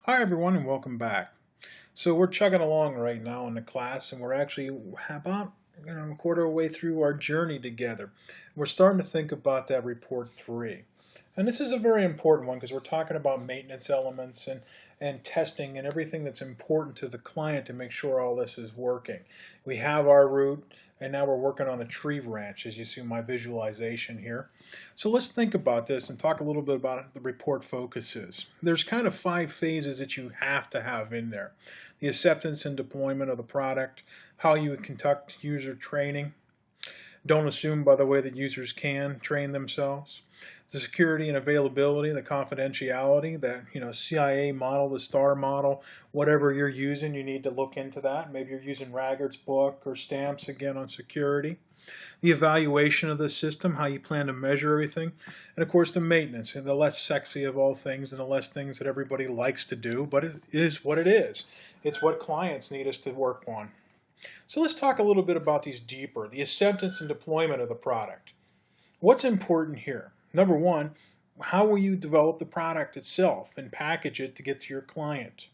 Hi everyone and welcome back. So we're chugging along right now in the class and we're actually about a quarter of the way through our journey together. We're starting to think about that report 3. And this is a very important one because we're talking about maintenance elements and testing and everything that's important to the client to make sure all this is working. We have our route and now we're working on a tree branch as you see my visualization here. So let's think about this and talk a little bit about the report focuses. There's kind of 5 phases that you have to have in there. The acceptance and deployment of the product, how you conduct user training. Don't assume, by the way, that users can train themselves. The security and availability, the confidentiality, that CIA model, the STAR model, whatever you're using, you need to look into that. Maybe you're using Raggart's book or Stamps again on security. The evaluation of the system, how you plan to measure everything, and of course the maintenance, and the less sexy of all things and the less things that everybody likes to do, but it is what it is. It's what clients need us to work on. So let's talk a little bit about these deeper, the acceptance and deployment of the product. What's important here? Number one, how will you develop the product itself and package it to get to your client?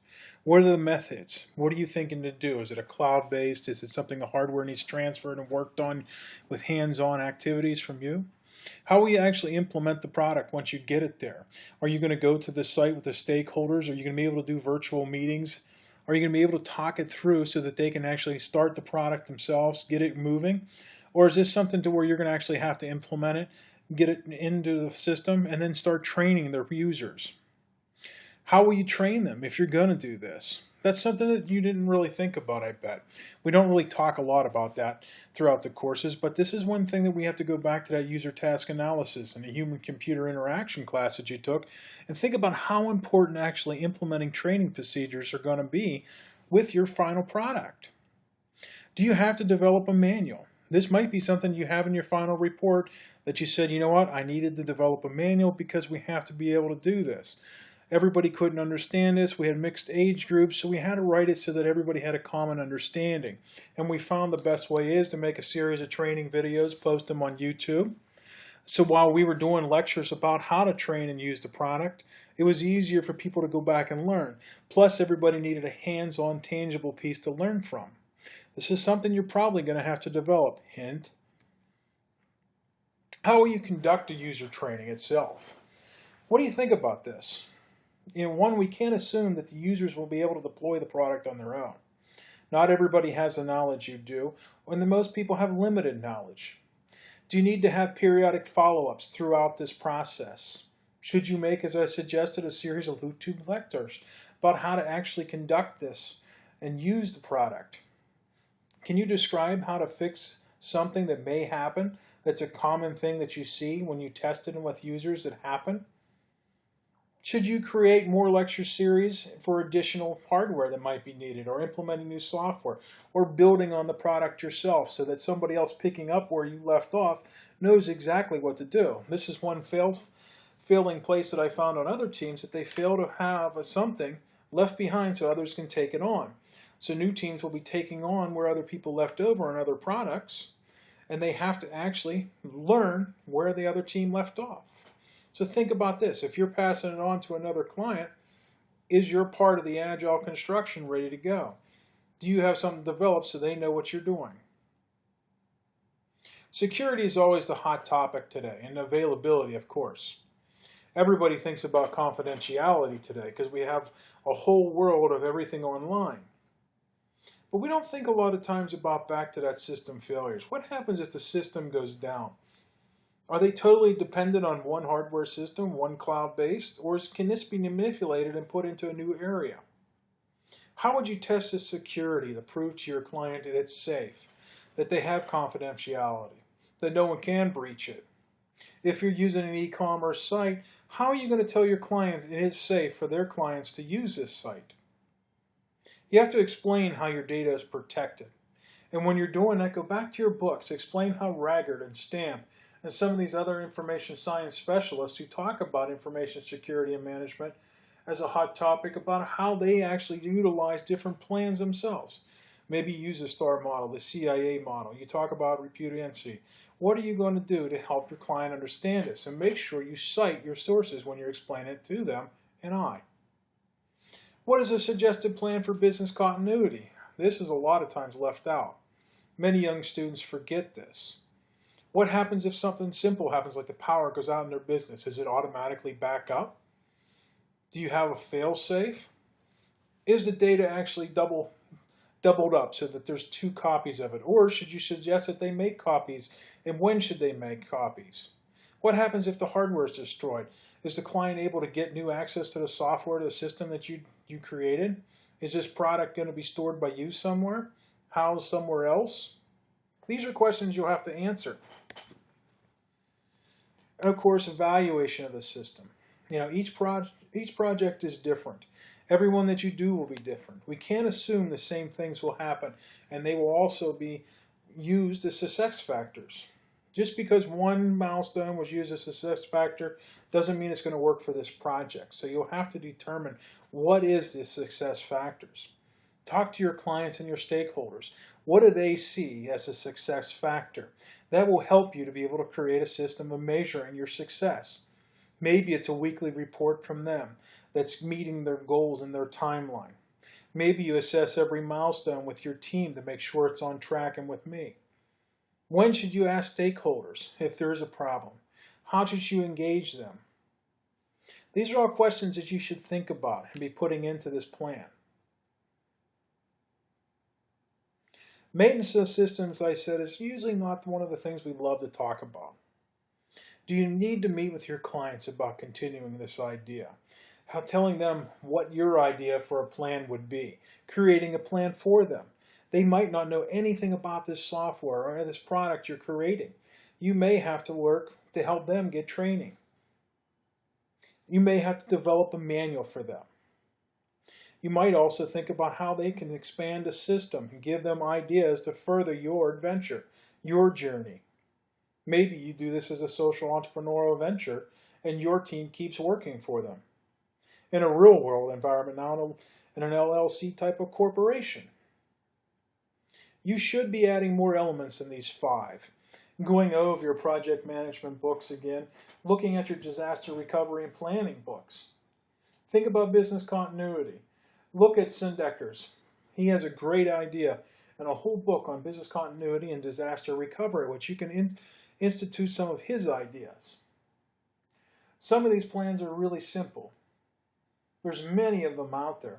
What are the methods? What are you thinking to do? Is it a cloud-based? Is it something the hardware needs transferred and worked on with hands-on activities from you? How will you actually implement the product once you get it there? Are you going to go to the site with the stakeholders? Are you going to be able to do virtual meetings? Are you going to be able to talk it through so that they can actually start the product themselves, get it moving? Or is this something to where you're going to actually have to implement it, get it into the system, and then start training their users? How will you train them if you're going to do this? That's something that you didn't really think about, I bet. We don't really talk a lot about that throughout the courses, but this is one thing that we have to go back to that user task analysis and the human-computer interaction class that you took and think about how important actually implementing training procedures are going to be with your final product. Do you have to develop a manual? This might be something you have in your final report that you said, you know what, I needed to develop a manual because we have to be able to do this. Everybody couldn't understand this. We had mixed age groups, so we had to write it so that everybody had a common understanding. And we found the best way is to make a series of training videos, post them on YouTube. So while we were doing lectures about how to train and use the product, it was easier for people to go back and learn. Plus, everybody needed a hands-on, tangible piece to learn from. This is something you're probably going to have to develop. Hint. How will you conduct a user training itself? What do you think about this? One, we can't assume that the users will be able to deploy the product on their own. Not everybody has the knowledge you do, and most people have limited knowledge. Do you need to have periodic follow-ups throughout this process? Should you make, as I suggested, a series of YouTube lectures about how to actually conduct this and use the product? Can you describe how to fix something that may happen that's a common thing that you see when you test it with users that happen? Should you create more lecture series for additional hardware that might be needed, or implementing new software, or building on the product yourself so that somebody else picking up where you left off knows exactly what to do? This is one failing place that I found on other teams, that they fail to have something left behind so others can take it on. So new teams will be taking on where other people left over on other products, and they have to actually learn where the other team left off. So think about this. If you're passing it on to another client, is your part of the agile construction ready to go? Do you have something developed so they know what you're doing? Security is always the hot topic today, and availability, of course. Everybody thinks about confidentiality today because we have a whole world of everything online. But we don't think a lot of times about back to that system failures. What happens if the system goes down? Are they totally dependent on one hardware system, one cloud-based, or can this be manipulated and put into a new area? How would you test the security to prove to your client that it's safe, that they have confidentiality, that no one can breach it? If you're using an e-commerce site, how are you going to tell your client it is safe for their clients to use this site? You have to explain how your data is protected. And when you're doing that, go back to your books. Explain how Raggart and Stamp and some of these other information science specialists who talk about information security and management as a hot topic, about how they actually utilize different plans themselves. Maybe use the STAR model, the CIA model. You talk about repudiancy. What are you going to do to help your client understand this? And make sure you cite your sources when you're explaining it to them and I. What is a suggested plan for business continuity? This is a lot of times left out. Many young students forget this. What happens if something simple happens, like the power goes out in their business? Is it automatically back up? Do you have a fail-safe? Is the data actually doubled up so that there's 2 copies of it? Or should you suggest that they make copies, and when should they make copies? What happens if the hardware is destroyed? Is the client able to get new access to the software, to the system that you created? Is this product going to be stored by you somewhere? Housed somewhere else? These are questions you'll have to answer. And of course, evaluation of the system. Each project is different. Every one that you do will be different. We can't assume the same things will happen, and they will also be used as success factors. Just because one milestone was used as a success factor doesn't mean it's going to work for this project. So you'll have to determine what is the success factors. Talk to your clients and your stakeholders. What do they see as a success factor? That will help you to be able to create a system of measuring your success. Maybe it's a weekly report from them that's meeting their goals and their timeline. Maybe you assess every milestone with your team to make sure it's on track and with me. When should you ask stakeholders if there is a problem? How should you engage them? These are all questions that you should think about and be putting into this plan. Maintenance of systems, I said, is usually not one of the things we love to talk about. Do you need to meet with your clients about continuing this idea? Telling them what your idea for a plan would be, creating a plan for them. They might not know anything about this software or this product you're creating. You may have to work to help them get training. You may have to develop a manual for them. You might also think about how they can expand a system and give them ideas to further your adventure, your journey. Maybe you do this as a social entrepreneurial venture and your team keeps working for them. In a real world environment now, in an LLC type of corporation. You should be adding more elements in these 5. Going over your project management books again, looking at your disaster recovery and planning books. Think about business continuity. Look at Sindecker's. He has a great idea and a whole book on business continuity and disaster recovery, which you can institute some of his ideas. Some of these plans are really simple. There's many of them out there.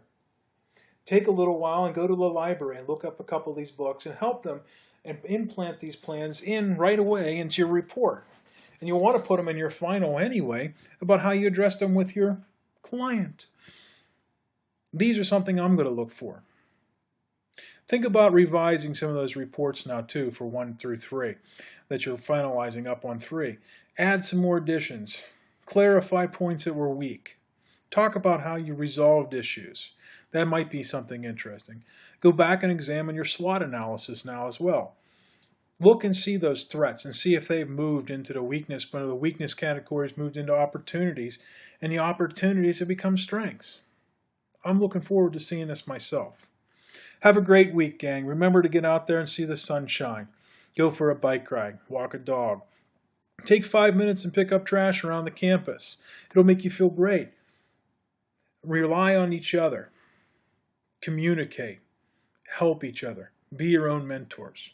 Take a little while and go to the library and look up a couple of these books and help them and implant these plans in right away into your report. And you'll want to put them in your final anyway about how you address them with your client. These are something I'm going to look for. Think about revising some of those reports now too for 1 through 3 that you're finalizing up on 3. Add some more additions. Clarify points that were weak. Talk about how you resolved issues. That might be something interesting. Go back and examine your SWOT analysis now as well. Look and see those threats and see if they've moved into the weakness, but the weakness categories moved into opportunities, and the opportunities have become strengths. I'm looking forward to seeing this myself. Have a great week, gang. Remember to get out there and see the sunshine. Go for a bike ride, walk a dog. Take 5 minutes and pick up trash around the campus. It'll make you feel great. Rely on each other. Communicate. Help each other. Be your own mentors.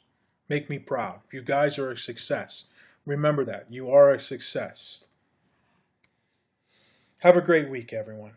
Make me proud. You guys are a success. Remember that. You are a success. Have a great week, everyone.